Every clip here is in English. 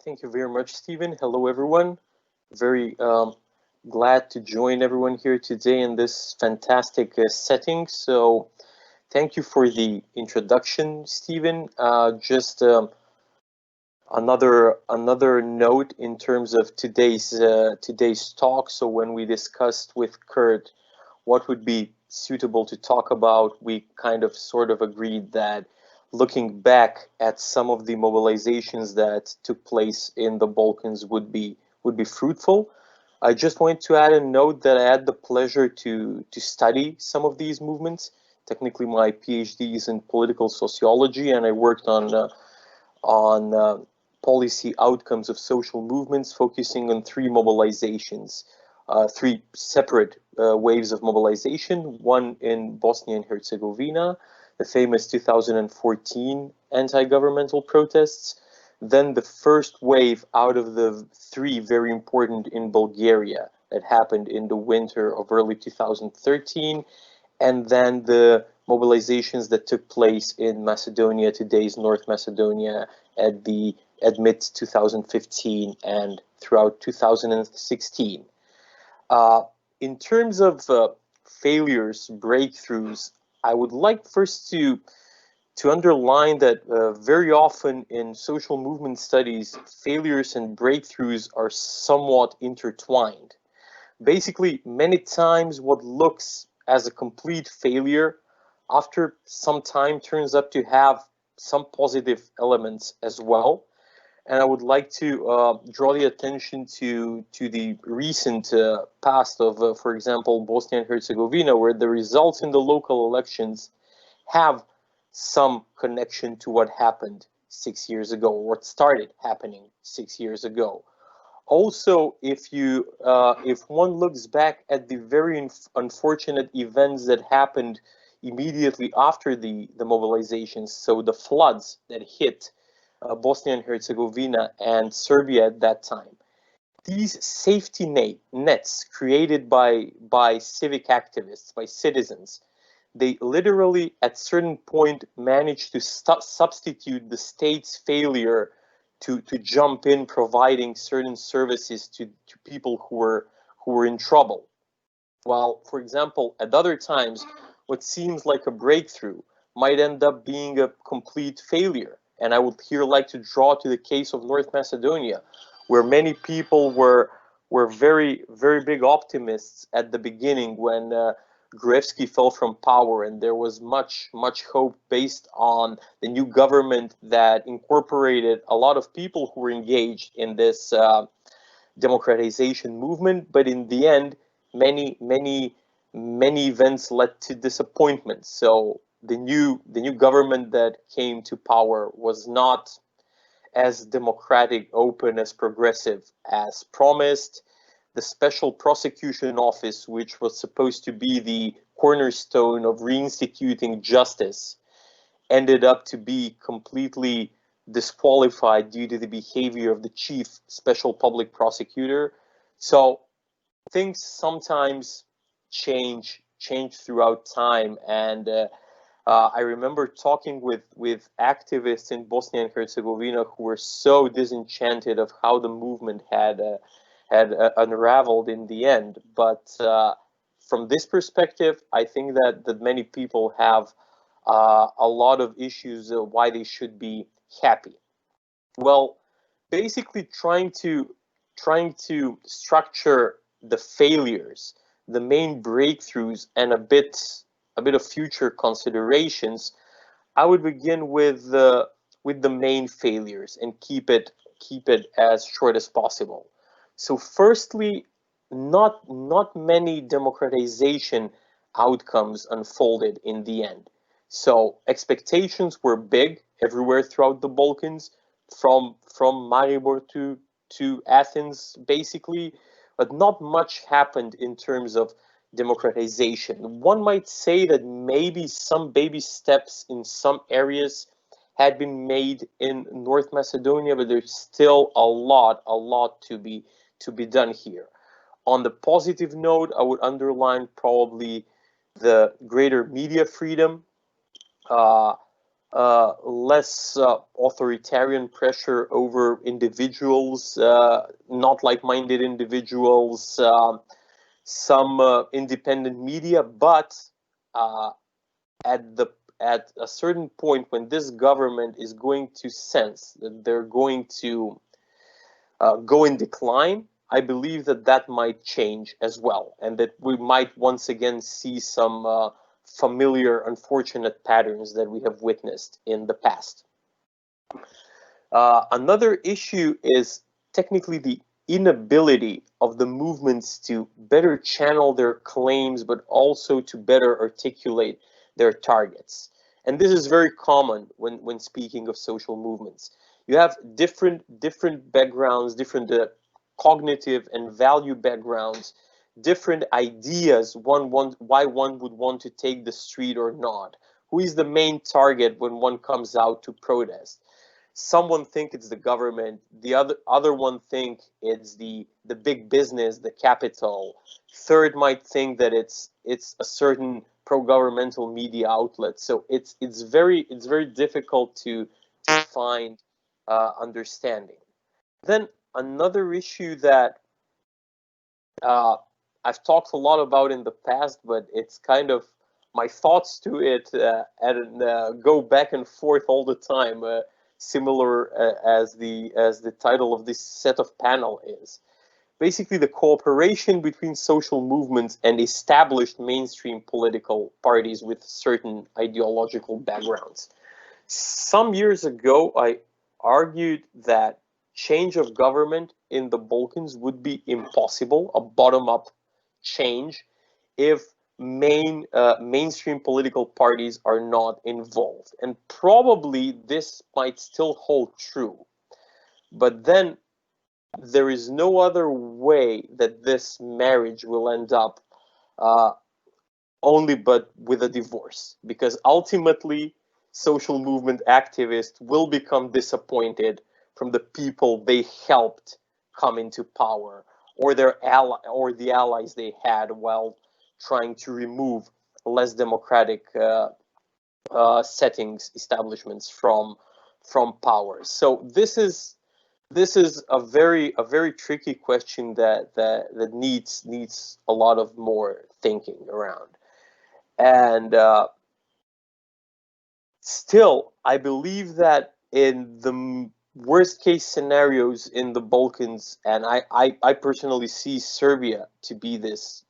Thank you very much, Stephen. Hello, everyone. Very glad to join everyone here today in this fantastic setting. So, thank you for the introduction, Stephen. Just another note in terms of today's talk. So, when we discussed with Kurt what would be suitable to talk about, we kind of sort of agreed that looking back at some of the mobilizations that took place in the Balkans would be fruitful. I just wanted to add a note that I had the pleasure to study some of these movements. Technically, my PhD is in political sociology, and I worked on policy outcomes of social movements, focusing on three mobilizations, three separate waves of mobilization. One in Bosnia and Herzegovina, the famous 2014 anti-governmental protests. Then the first wave out of the three, very important, in Bulgaria, that happened in the winter of early 2013. And then the mobilizations that took place in Macedonia, today's North Macedonia, at mid 2015 and throughout 2016. In terms of failures, breakthroughs, I would like first to underline that very often in social movement studies, failures and breakthroughs are somewhat intertwined. Basically, many times what looks as a complete failure after some time turns up to have some positive elements as well. And I would like to draw the attention to the recent past of, for example, Bosnia and Herzegovina, where the results in the local elections have some connection to what happened 6 years ago, or what started happening 6 years ago. Also, if one looks back at the very unfortunate events that happened immediately after the mobilizations, so the floods that hit Bosnia and Herzegovina and Serbia at that time, these safety nets created by civic activists, by citizens, they literally at certain point managed to substitute the state's failure to jump in providing certain services to people who were in trouble. While, for example, at other times, what seems like a breakthrough might end up being a complete failure. And I would here like to draw to the case of North Macedonia, where many people were very, very big optimists at the beginning when Gruevski fell from power, and there was much hope based on the new government that incorporated a lot of people who were engaged in this democratization movement. But in the end, many events led to disappointment. So the new government that came to power was not as democratic, open, as progressive as promised. The Special Prosecution Office, which was supposed to be the cornerstone of reinstituting justice, ended up to be completely disqualified due to the behavior of the chief special public prosecutor. So things sometimes change throughout time, and I remember talking with activists in Bosnia and Herzegovina who were so disenchanted of how the movement had unraveled in the end. But from this perspective, I think that many people have a lot of issues why they should be happy. Well, basically trying to structure the failures, the main breakthroughs, and a bit of future considerations, I would begin with the main failures and keep it as short as possible. So firstly, not many democratization outcomes unfolded in the end. So expectations were big everywhere throughout the Balkans, from Maribor to Athens, basically, but not much happened in terms of democratization. One might say that maybe some baby steps in some areas had been made in North Macedonia, but there's still a lot to be done here. On the positive note, I would underline probably the greater media freedom, less authoritarian pressure over individuals, not like-minded individuals, some independent media, but at a certain point when this government is going to sense that they're going to go in decline, I believe that that might change as well, and that we might once again see some familiar, unfortunate patterns that we have witnessed in the past. Another issue is technically the inability of the movements to better channel their claims, but also to better articulate their targets. And this is very common when speaking of social movements. You have different backgrounds, different cognitive and value backgrounds, different ideas why one would want to take the street or not. Who is the main target when one comes out to protest? Someone think it's the government, the other one think it's the big business, the capital. Third might think that it's a certain pro-governmental media outlet. So it's very difficult to find understanding. Then another issue that I've talked a lot about in the past, but it's kind of my thoughts to it and go back and forth all the time. Similar as the title of this set of panel is. Basically, the cooperation between social movements and established mainstream political parties with certain ideological backgrounds. Some years ago, I argued that change of government in the Balkans would be impossible, a bottom-up change, if mainstream political parties are not involved. And probably this might still hold true. But then there is no other way that this marriage will end up only but with a divorce. Because ultimately, social movement activists will become disappointed from the people they helped come into power, or the allies they had while trying to remove less democratic settings, establishments from power. So this is a very tricky question that needs a lot of more thinking around. And still, I believe that in the worst case scenarios in the Balkans, and I personally see Serbia to be this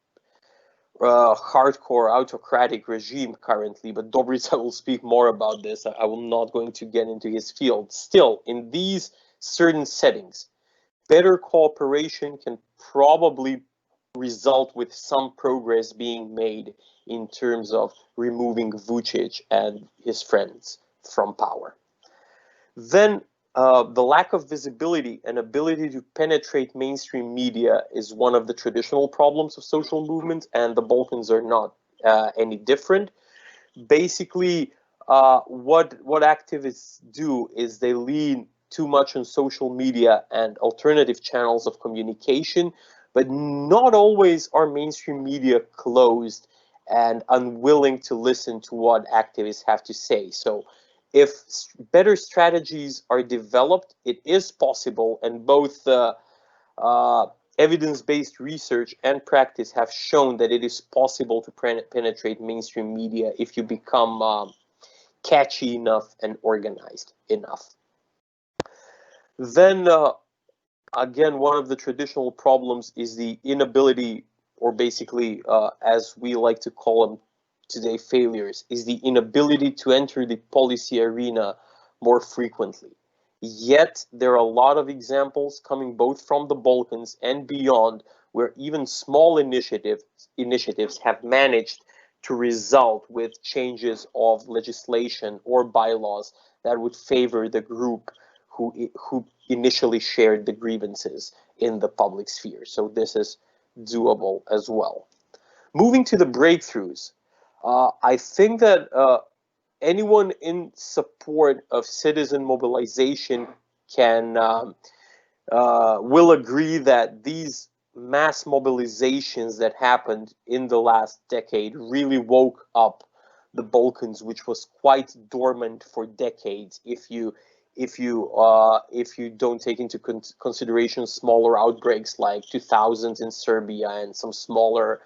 hardcore autocratic regime currently, but Dobrica will speak more about this. I will not going to get into his field. Still, in these certain settings, better cooperation can probably result with some progress being made in terms of removing Vučić and his friends from power. Then the lack of visibility and ability to penetrate mainstream media is one of the traditional problems of social movements, and the Balkans are not any different. Basically, what activists do is they lean too much on social media and alternative channels of communication, but not always are mainstream media closed and unwilling to listen to what activists have to say. So if better strategies are developed, it is possible, and both evidence-based research and practice have shown that it is possible to penetrate mainstream media if you become catchy enough and organized enough. Then, again, one of the traditional problems is the inability, or basically, as we like to call them today, failures, is the inability to enter the policy arena more frequently. Yet, there are a lot of examples coming both from the Balkans and beyond, where even small initiatives have managed to result with changes of legislation or bylaws that would favor the group who initially shared the grievances in the public sphere. So this is doable as well. Moving to the breakthroughs, I think that anyone in support of citizen mobilization will agree that these mass mobilizations that happened in the last decade really woke up the Balkans, which was quite dormant for decades. If you don't take into consideration smaller outbreaks like 2000s in Serbia and some smaller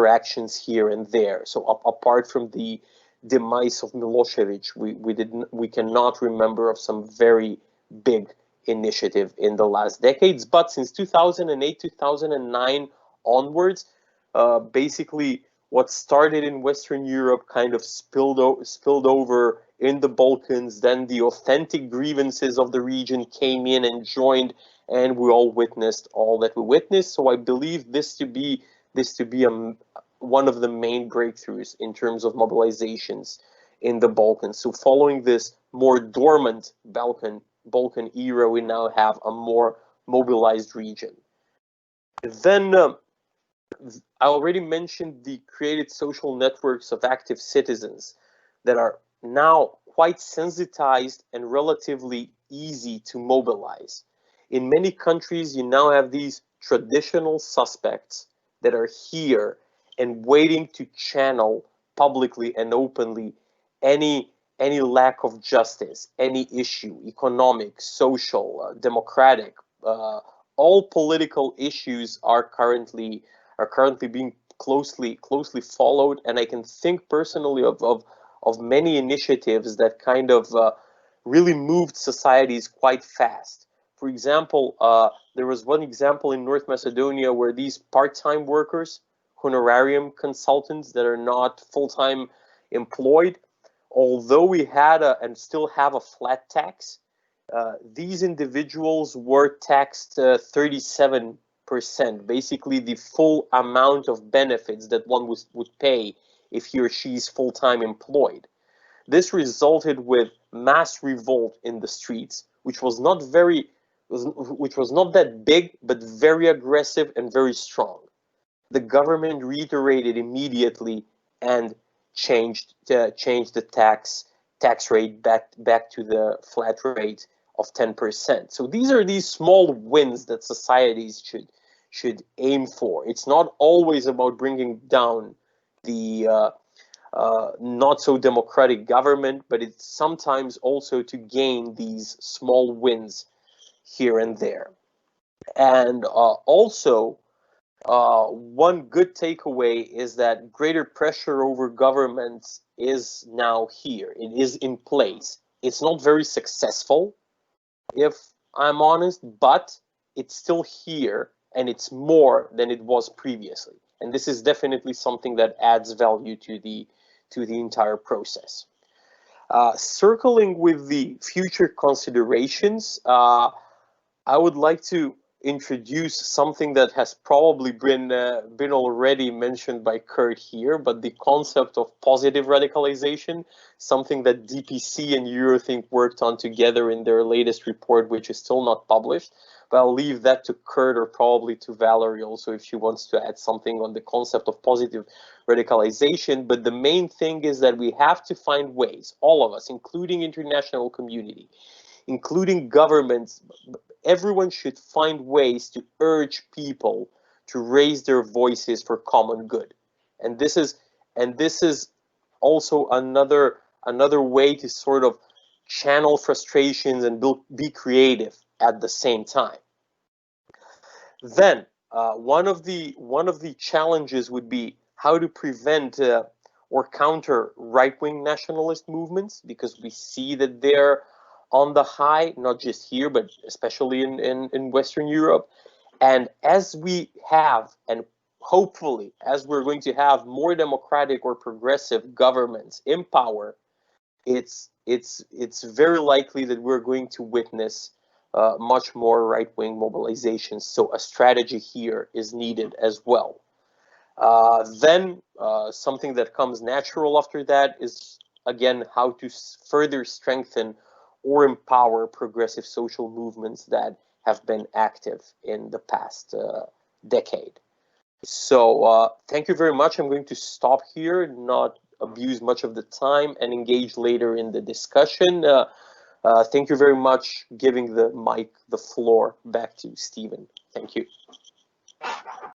actions here and there. So apart from the demise of Milosevic, we cannot remember of some very big initiative in the last decades. But since 2008, 2009 onwards, basically what started in Western Europe kind of spilled over in the Balkans. Then the authentic grievances of the region came in and joined, and we all witnessed all that we witnessed. So I believe this to be one of the main breakthroughs in terms of mobilizations in the Balkans. So following this more dormant Balkan era, we now have a more mobilized region. Then I already mentioned the created social networks of active citizens that are now quite sensitized and relatively easy to mobilize. In many countries, you now have these traditional suspects that are here and waiting to channel publicly and openly any lack of justice, any issue, economic, social, democratic, all political issues are currently being closely followed. And I can think personally of many initiatives that kind of really moved societies quite fast. For example, there was one example in North Macedonia where these part-time workers, honorarium consultants that are not full-time employed, although we had and still have a flat tax, these individuals were taxed 37%, basically the full amount of benefits that one would pay if he or she is full-time employed. This resulted with mass revolt in the streets, which was not that big, but very aggressive and very strong. The government reiterated immediately and changed the tax rate back to the flat rate of 10%. So these are these small wins that societies should aim for. It's not always about bringing down the not so democratic government, but it's sometimes also to gain these small wins here and there. And also, one good takeaway is that greater pressure over governments is now here. It is in place. It's not very successful, if I'm honest, but it's still here, and it's more than it was previously. And this is definitely something that adds value to the entire process. Circling with the future considerations, I would like to introduce something that has probably been already mentioned by Kurt here, but the concept of positive radicalization, something that DPC and Eurothink worked on together in their latest report, which is still not published. But I'll leave that to Kurt or probably to Valerie also if she wants to add something on the concept of positive radicalization. But the main thing is that we have to find ways, all of us, including international community, including governments, everyone should find ways to urge people to raise their voices for common good. And this is also another way to sort of channel frustrations and be creative at the same time. Then one of the challenges would be how to prevent or counter right-wing nationalist movements, because we see that they're on the high, not just here, but especially in Western Europe. And as we have, and hopefully as we're going to have more democratic or progressive governments in power, it's very likely that we're going to witness much more right-wing mobilizations. So a strategy here is needed as well. Then something that comes natural after that is, again, how to further strengthen or empower progressive social movements that have been active in the past decade. So thank you very much. I'm going to stop here, not abuse much of the time, and engage later in the discussion. Thank you very much. Giving the floor back to Stephen. Thank you.